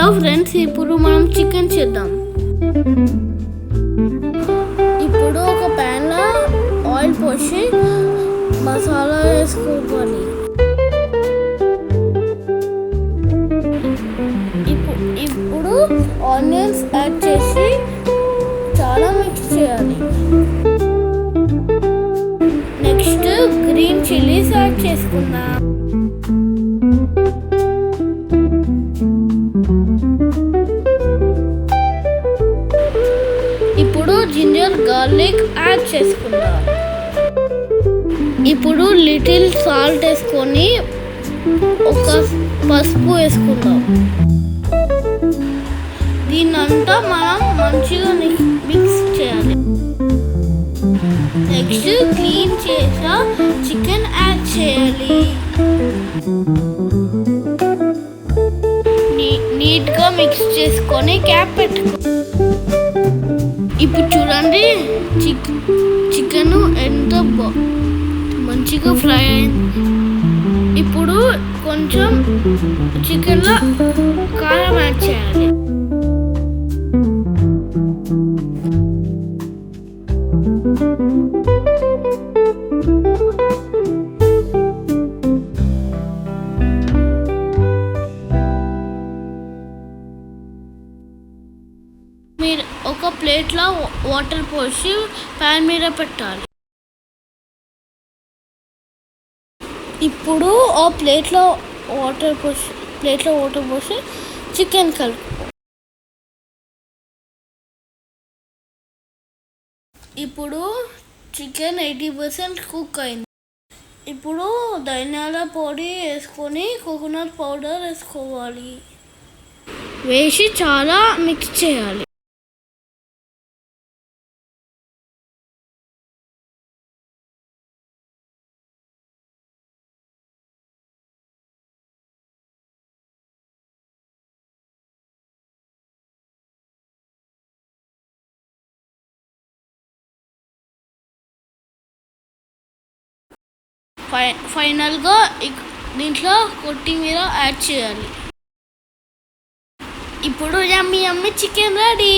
Hello friends, ఇప్పుడు మనం chicken చేద్దాం. ఇప్పుడు ఒక ప్యాన్లో ఆయిల్ పోసి మసాలా వేసుకోవాలి. ఇప్పుడు ఆనియన్స్ యాడ్ చేసి చాలా మిక్స్ చేయాలి. నెక్స్ట్ గ్రీన్ చిల్లీస్ యాడ్ చేసుకుందాం. ఇప్పుడు జింజర్ గార్లిక్ యాడ్ చేసుకుందాం. ఇప్పుడు లిటిల్ సాల్ట్ వేసుకొని ఒక పసుపు వేసుకుందాం. దీన్నంతా మనం మంచిగా మిక్స్ చేయాలి. నెక్స్ట్ క్లీన్ చేసా చికెన్ యాడ్ చేయాలి. నీట్గా మిక్స్ చేసుకొని క్యాప్ పెట్టుకో. ఇప్పుడు చూడండి, చికెన్ ఎంత మంచిగా ఫ్రై అయింది. ఇప్పుడు కొంచెం చికెన్లో కారం యాడ్ చేయాలి. మీరు ఒక ప్లేట్లో వాటర్ పోసి ప్యాన్ మీద పెట్టాలి. ఇప్పుడు ఆ ప్లేట్లో వాటర్ పోసి చికెన్ కలుపు. ఇప్పుడు చికెన్ 80% కుక్ అయింది. ఇప్పుడు ధనియాల పొడి వేసుకొని కోకోనట్ పౌడర్ వేసుకోవాలి. వేసి చాలా మిక్స్ చేయాలి. ఫైనల్గా దీంట్లో కొత్తిమీర యాడ్ చేయాలి. ఇప్పుడు యమ్మీ చికెన్ రెడీ.